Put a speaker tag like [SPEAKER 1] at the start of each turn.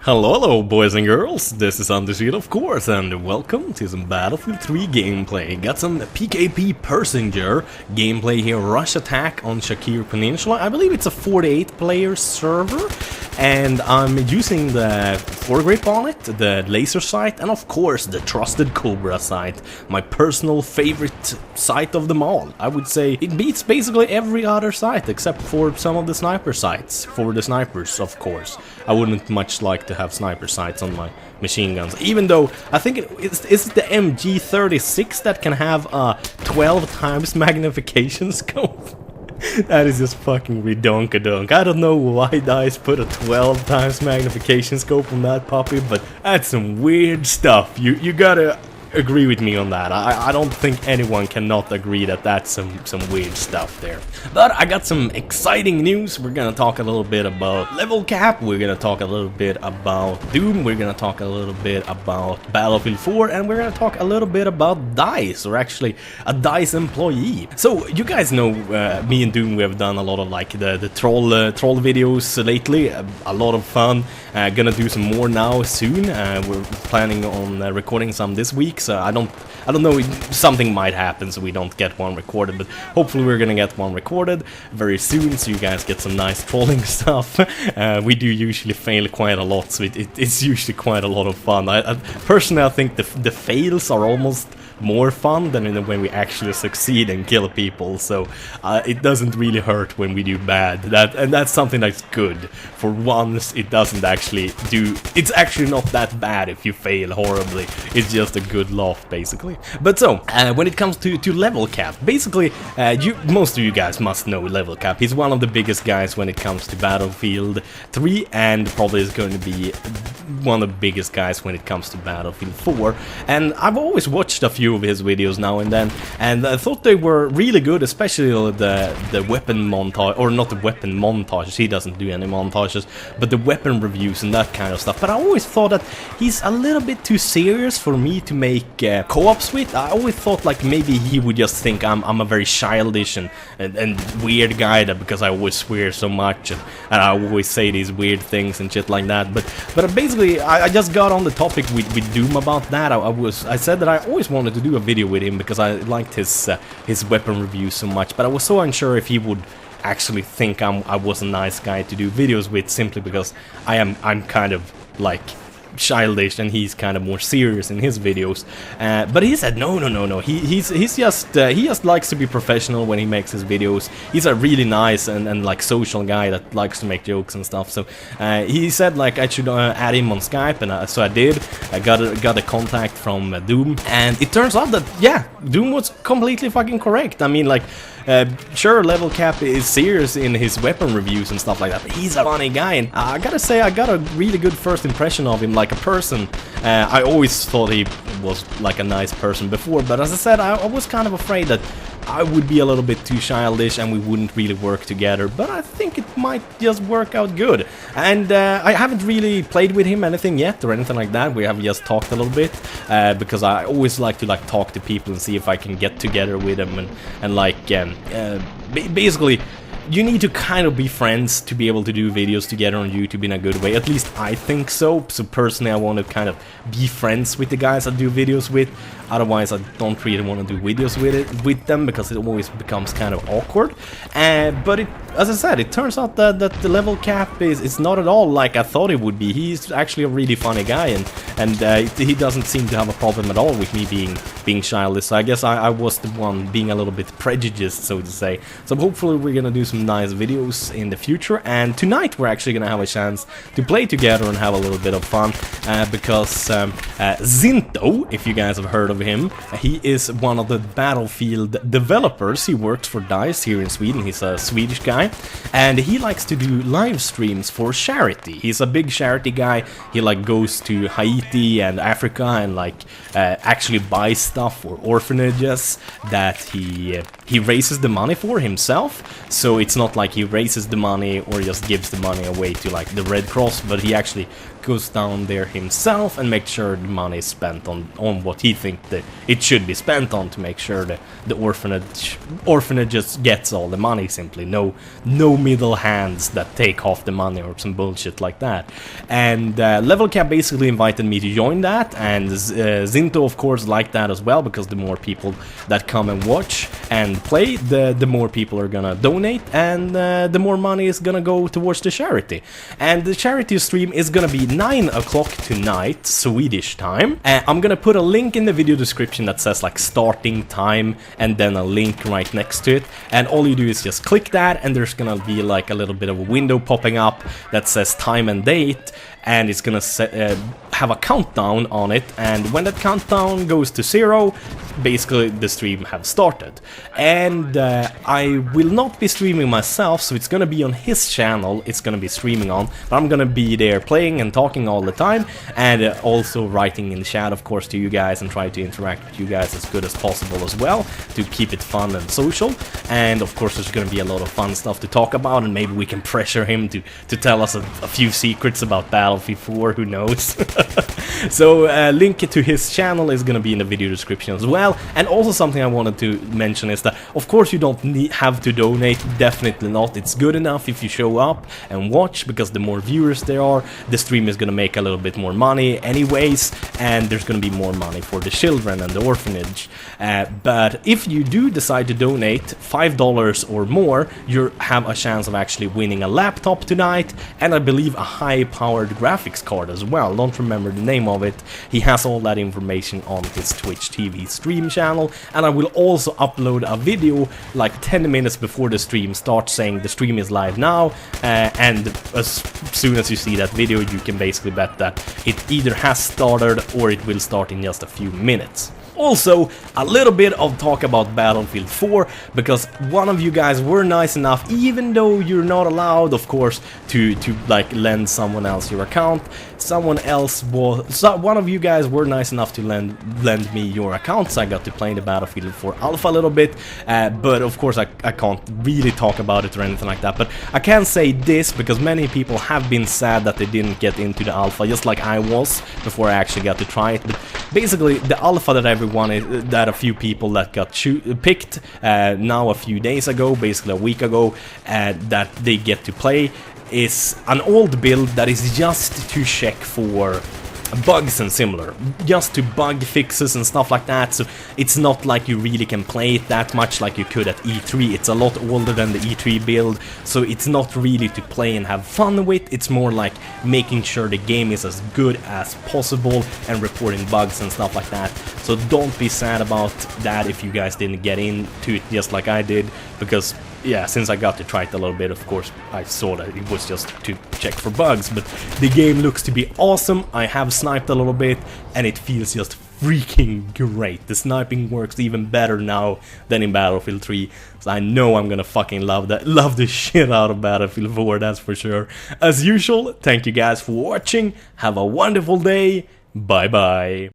[SPEAKER 1] Hello boys and girls, this is Anders here of course, and welcome to some Battlefield 3 gameplay. Got some PkP Persinger gameplay here, Rush Attack on Shakir Peninsula. I believe it's a 48 player server, and I'm using the foregrip on it, the laser sight, and of course the trusted Cobra sight, my personal favorite sight of them all. I would say it beats basically every other sight except for some of the sniper sights, for the snipers of course. I wouldn't much like to have sniper sights on my machine guns, even though I think it's the MG36 that can have a 12 times magnification scope. That is just fucking redonkadonk. I don't know why DICE put a 12 times magnification scope on that puppy, but that's some weird stuff. You gotta agree with me on that. I don't think anyone cannot agree that that's some weird stuff there. But I got some exciting news. We're gonna talk a little bit about level cap, we're gonna talk a little bit about Doom, we're gonna talk a little bit about Battlefield 4, and we're gonna talk a little bit about DICE, or actually a DICE employee. So you guys know me and Doom, we have done a lot of like the troll videos lately, a lot of fun. Gonna do some more now soon. We're planning on recording some this week, so I don't know, something might happen so we don't get one recorded, but hopefully we're gonna get one recorded very soon so you guys get some nice trolling stuff. We do usually fail quite a lot, so it's usually quite a lot of fun. Personally I think the fails are almost more fun than when we actually succeed and kill people, so it doesn't really hurt when we do bad. And that's something that's good. For once it doesn't actually do, it's actually not that bad if you fail horribly, it's just a good laugh basically. But so, when it comes to level cap, basically most of you guys must know level cap. He's one of the biggest guys when it comes to Battlefield 3, and probably is going to be one of the biggest guys when it comes to Battlefield 4. And I've always watched a few of his videos now and then, and I thought they were really good, especially the weapon montage, or not the weapon montages, he doesn't do any montages, but the weapon reviews and that kind of stuff. But I always thought that he's a little bit too serious for me to make co-ops with. I always thought like maybe he would just think I'm a very childish and weird guy, that because I always swear so much and I always say these weird things and shit like that. But basically I just got on the topic with Doom about that. I said that I always wanted to do a video with him because I liked his weapon reviews so much, but I was so unsure if he would actually think I was a nice guy to do videos with, simply because I'm kind of like childish and he's kind of more serious in his videos. But he said no, he just likes to be professional when he makes his videos. He's a really nice and like social guy that likes to make jokes and stuff. So he said like I should add him on Skype, and so I did. I got a contact from Doom, and it turns out that yeah, Doom was completely fucking correct. I mean, like sure, level cap is serious in his weapon reviews and stuff like that, but he's a funny guy, and I gotta say I got a really good first impression of him like a person. I always thought he was like a nice person before, but as I said, I was kind of afraid that I would be a little bit too childish and we wouldn't really work together, but I think it might just work out good. And I haven't really played with him anything yet or anything like that. We have just talked a little bit, because I always like to like talk to people and see if I can get together with them and like basically you need to kind of be friends to be able to do videos together on YouTube in a good way. At least I think so. So personally I want to kind of be friends with the guys I do videos with. Otherwise I don't really want to do videos with them because it always becomes kind of awkward. But as I said, it turns out that the level cap is not at all like I thought it would be. He's actually a really funny guy, and he doesn't seem to have a problem at all with me being childish. So I guess I was the one being a little bit prejudiced, so to say. So hopefully we're gonna do some nice videos in the future, and tonight we're actually gonna have a chance to play together and have a little bit of fun, because Zinto, if you guys have heard of him, he is one of the Battlefield developers. He works for DICE here in Sweden. He's a Swedish guy, and he likes to do live streams for charity. He's a big charity guy. He like goes to Haiti and Africa and like actually buys stuff for orphanages that he raises the money for himself. So it's not like he raises the money or just gives the money away to like the Red Cross, but he actually goes down there himself and makes sure the money is spent on what he thinks that it should be spent on, to make sure that the orphanage just gets all the money, simply. No middle hands that take off the money or some bullshit like that. And Level Cap basically invited me to join that, and Zinto of course liked that as well, because the more people that come and watch and play, the more people are gonna donate, and the more money is gonna go towards the charity. And the charity stream is gonna be 9 o'clock tonight, Swedish time. I'm gonna put a link in the video description that says like starting time, and then a link right next to it, and all you do is just click that, and there's gonna be like a little bit of a window popping up that says time and date, and it's gonna have a countdown on it, and when that countdown goes to 0, basically the stream have started. And I will not be streaming myself, so it's gonna be on his channel, it's gonna be streaming on, but I'm gonna be there playing and talking all the time, and also writing in the chat, of course, to you guys, and try to interact with you guys as good as possible as well, to keep it fun and social. And of course there's gonna be a lot of fun stuff to talk about, and maybe we can pressure him to tell us a few secrets about Battlefield 4, who knows. So link to his channel is gonna be in the video description as well. And also something I wanted to mention is that of course you don't have to donate, definitely not. It's good enough if you show up and watch, because the more viewers there are, the stream is gonna make a little bit more money anyways, and there's gonna be more money for the children and the orphanage. But if you do decide to donate $5 or more, you have a chance of actually winning a laptop tonight, and I believe a high-powered graphics card as well. Don't remember the name of it. He has all that information on his Twitch TV stream channel, and I will also upload a video like 10 minutes before the stream starts saying the stream is live now, and as soon as you see that video, you can basically bet that it either has started or it will start in just a few minutes. Also, a little bit of talk about Battlefield 4, because one of you guys were nice enough, even though you're not allowed, of course, to like lend someone else your account. One of you guys were nice enough to lend me your account, so I got to play the Battlefield 4 Alpha a little bit, but of course I can't really talk about it or anything like that. But I can say this, because many people have been sad that they didn't get into the Alpha, just like I was before I actually got to try it. But basically, the Alpha that that a few people that got picked now a few days ago, basically a week ago, that they get to play, is an old build that is just to check for bugs and similar, just to bug fixes and stuff like that. So it's not like you really can play it that much like you could at E3. It's a lot older than the E3 build, so it's not really to play and have fun with. It's more like making sure the game is as good as possible and reporting bugs and stuff like that. So don't be sad about that if you guys didn't get into it just like I did, because yeah, since I got to try it a little bit, of course, I saw that it was just to check for bugs, but the game looks to be awesome. I have sniped a little bit, and it feels just freaking great. The sniping works even better now than in Battlefield 3, so I know I'm gonna fucking love the shit out of Battlefield 4, that's for sure. As usual, thank you guys for watching, have a wonderful day, bye bye.